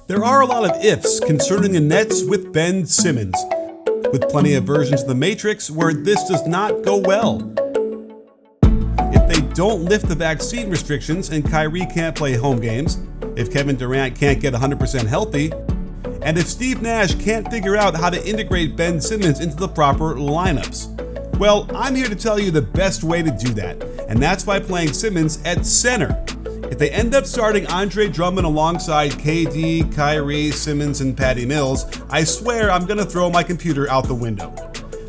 There are a lot of ifs concerning the Nets with Ben Simmons, with plenty of versions of the Matrix where this does not go well. If they don't lift the vaccine restrictions and Kyrie can't play home games, if Kevin Durant can't get 100% healthy, and if Steve Nash can't figure out how to integrate Ben Simmons into the proper lineups. Well, I'm here to tell you the best way to do that, and that's by playing Simmons at center. If they end up starting Andre Drummond alongside KD, Kyrie, Simmons, and Patty Mills, I swear I'm gonna throw my computer out the window.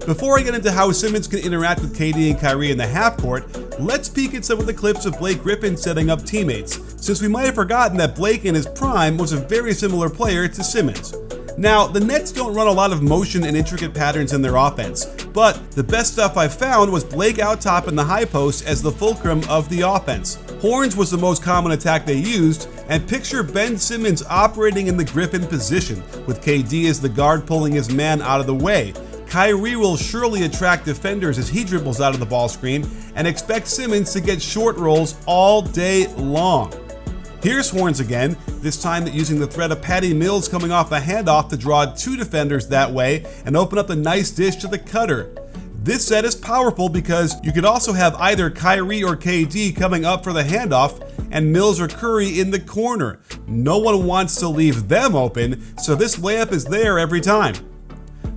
Before I get into how Simmons can interact with KD and Kyrie in the half court, let's peek at some of the clips of Blake Griffin setting up teammates, since we might have forgotten that Blake in his prime was a very similar player to Simmons. Now, the Nets don't run a lot of motion and intricate patterns in their offense, but the best stuff I found was Blake out top in the high post as the fulcrum of the offense. Horns was the most common attack they used, and picture Ben Simmons operating in the Griffin position, with KD as the guard pulling his man out of the way. Kyrie will surely attract defenders as he dribbles out of the ball screen, and expect Simmons to get short rolls all day long. Here's Horns again, this time using the threat of Patty Mills coming off a handoff to draw two defenders that way and open up a nice dish to the cutter. This set is powerful because you could also have either Kyrie or KD coming up for the handoff and Mills or Curry in the corner. No one wants to leave them open, so this layup is there every time.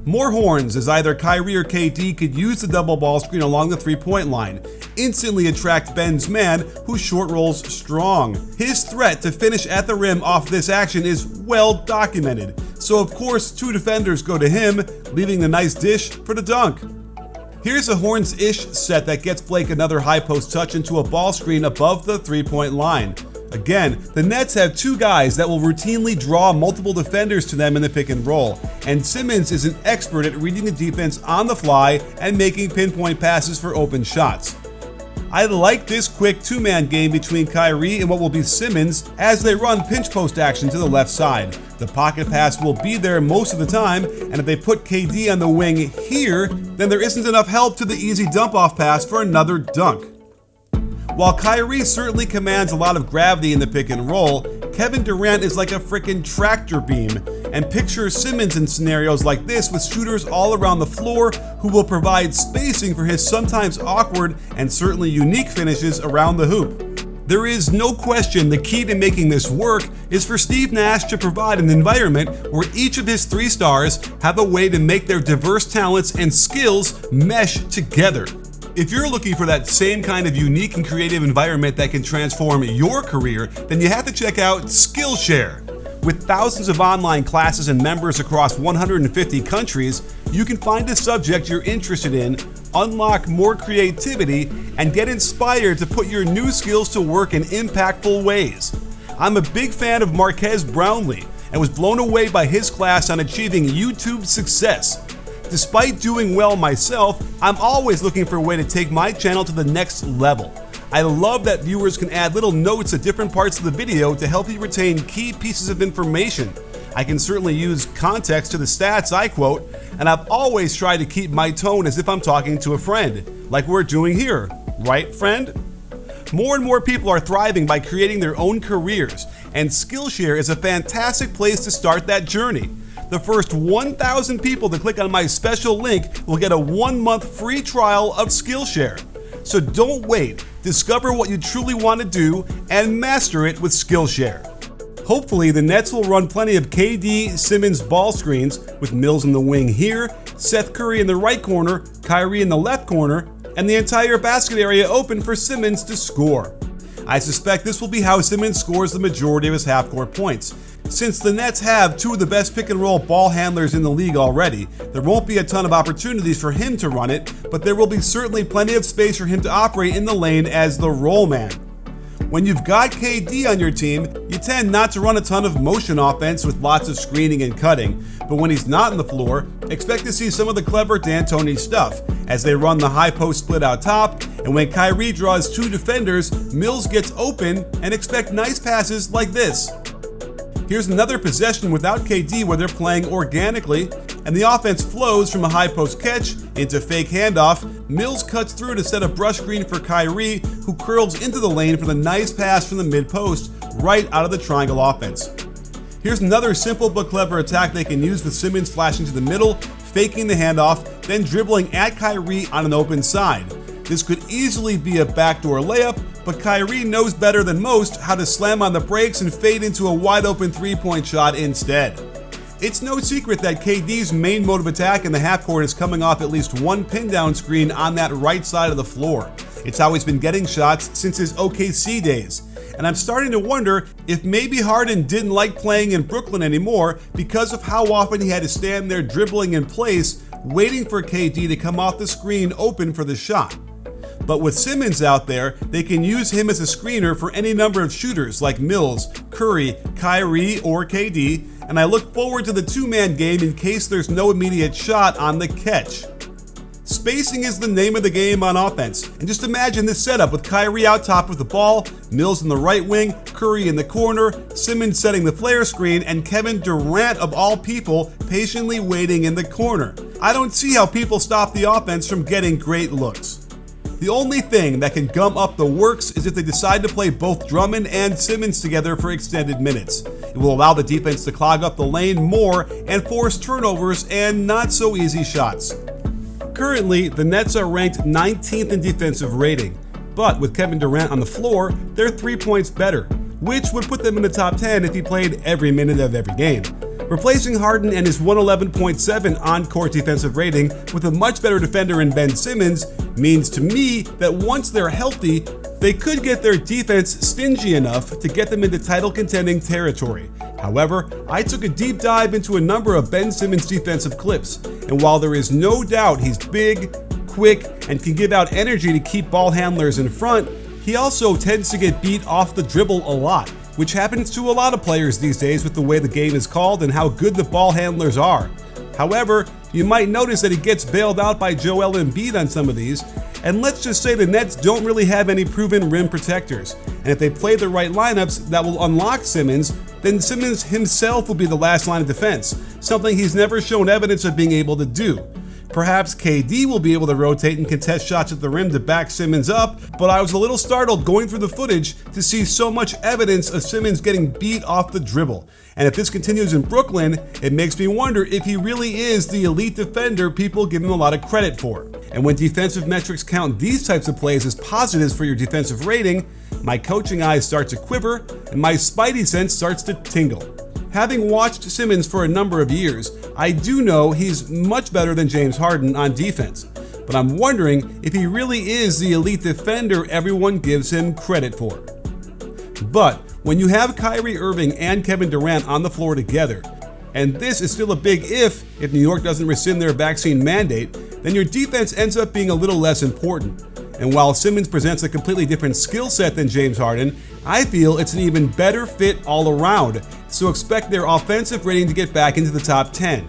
More Horns as either Kyrie or KD could use the double ball screen along the three-point line, instantly attract Ben's man, who short rolls strong. His threat to finish at the rim off this action is well documented, so of course two defenders go to him, leaving the nice dish for the dunk. Here's a Horns-ish set that gets Blake another high post touch into a ball screen above the three-point line. Again, the Nets have two guys that will routinely draw multiple defenders to them in the pick and roll, and Simmons is an expert at reading the defense on the fly and making pinpoint passes for open shots. I like this quick two-man game between Kyrie and what will be Simmons as they run pinch post action to the left side. The pocket pass will be there most of the time, and if they put KD on the wing here, then there isn't enough help to the easy dump-off pass for another dunk. While Kyrie certainly commands a lot of gravity in the pick and roll, Kevin Durant is like a frickin' tractor beam, and picture Simmons in scenarios like this with shooters all around the floor who will provide spacing for his sometimes awkward and certainly unique finishes around the hoop. There is no question the key to making this work is for Steve Nash to provide an environment where each of his three stars have a way to make their diverse talents and skills mesh together. If you're looking for that same kind of unique and creative environment that can transform your career, then you have to check out Skillshare. With thousands of online classes and members across 150 countries, you can find a subject you're interested in, unlock more creativity, and get inspired to put your new skills to work in impactful ways. I'm a big fan of Marques Brownlee and was blown away by his class on achieving YouTube success. Despite doing well myself, I'm always looking for a way to take my channel to the next level. I love that viewers can add little notes at different parts of the video to help you retain key pieces of information. I can certainly use context to the stats I quote, and I've always tried to keep my tone as if I'm talking to a friend, like we're doing here. Right, friend? More and more people are thriving by creating their own careers, and Skillshare is a fantastic place to start that journey. The first 1,000 people to click on my special link will get a 1-month free trial of Skillshare. So don't wait. Discover what you truly want to do and master it with Skillshare. Hopefully, the Nets will run plenty of KD Simmons ball screens with Mills in the wing here, Seth Curry in the right corner, Kyrie in the left corner, and the entire basket area open for Simmons to score. I suspect this will be how Simmons scores the majority of his half-court points. Since the Nets have two of the best pick-and-roll ball handlers in the league already, there won't be a ton of opportunities for him to run it, but there will be certainly plenty of space for him to operate in the lane as the roll man. When you've got KD on your team, you tend not to run a ton of motion offense with lots of screening and cutting, but when he's not on the floor, expect to see some of the clever D'Antoni stuff, as they run the high post split out top, and when Kyrie draws two defenders, Mills gets open, and expect nice passes like this. Here's another possession without KD where they're playing organically, and the offense flows from a high post catch into fake handoff. Mills cuts through to set a brush screen for Kyrie, who curls into the lane for the nice pass from the mid post, right out of the triangle offense. Here's another simple but clever attack they can use with Simmons flashing to the middle, faking the handoff, then dribbling at Kyrie on an open side. This could easily be a backdoor layup, but Kyrie knows better than most how to slam on the brakes and fade into a wide open three-point shot instead. It's no secret that KD's main mode of attack in the half court is coming off at least one pin down screen on that right side of the floor. It's how he's been getting shots since his OKC days. And I'm starting to wonder if maybe Harden didn't like playing in Brooklyn anymore because of how often he had to stand there dribbling in place, waiting for KD to come off the screen open for the shot. But with Simmons out there, they can use him as a screener for any number of shooters like Mills, Curry, Kyrie, or KD, and I look forward to the two-man game in case there's no immediate shot on the catch. Spacing is the name of the game on offense, and just imagine this setup with Kyrie out top with the ball, Mills in the right wing, Curry in the corner, Simmons setting the flare screen, and Kevin Durant of all people patiently waiting in the corner. I don't see how people stop the offense from getting great looks. The only thing that can gum up the works is if they decide to play both Drummond and Simmons together for extended minutes. It will allow the defense to clog up the lane more and force turnovers and not so easy shots. Currently, the Nets are ranked 19th in defensive rating, but with Kevin Durant on the floor, they're 3 points better, which would put them in the top 10 if he played every minute of every game. Replacing Harden and his 111.7 on-court defensive rating with a much better defender in Ben Simmons means to me that once they're healthy, they could get their defense stingy enough to get them into title-contending territory. However, I took a deep dive into a number of Ben Simmons defensive clips, and while there is no doubt he's big, quick, and can give out energy to keep ball handlers in front, he also tends to get beat off the dribble a lot, which happens to a lot of players these days with the way the game is called and how good the ball handlers are. However, you might notice that he gets bailed out by Joel Embiid on some of these, and let's just say the Nets don't really have any proven rim protectors, and if they play the right lineups that will unlock Simmons, then Simmons himself will be the last line of defense, something he's never shown evidence of being able to do. Perhaps KD will be able to rotate and contest shots at the rim to back Simmons up, but I was a little startled going through the footage to see so much evidence of Simmons getting beat off the dribble. And if this continues in Brooklyn, it makes me wonder if he really is the elite defender people give him a lot of credit for. And when defensive metrics count these types of plays as positives for your defensive rating, my coaching eyes start to quiver and my spidey sense starts to tingle. Having watched Simmons for a number of years, I do know he's much better than James Harden on defense, but I'm wondering if he really is the elite defender everyone gives him credit for. But when you have Kyrie Irving and Kevin Durant on the floor together, and this is still a big if New York doesn't rescind their vaccine mandate, then your defense ends up being a little less important. And while Simmons presents a completely different skill set than James Harden, I feel it's an even better fit all around, so expect their offensive rating to get back into the top 10.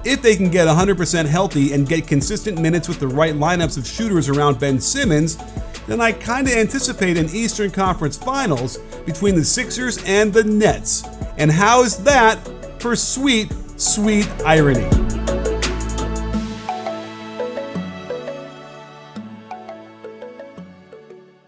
If they can get 100% healthy and get consistent minutes with the right lineups of shooters around Ben Simmons, then I kinda anticipate an Eastern Conference Finals between the Sixers and the Nets. And how is that for sweet, sweet irony?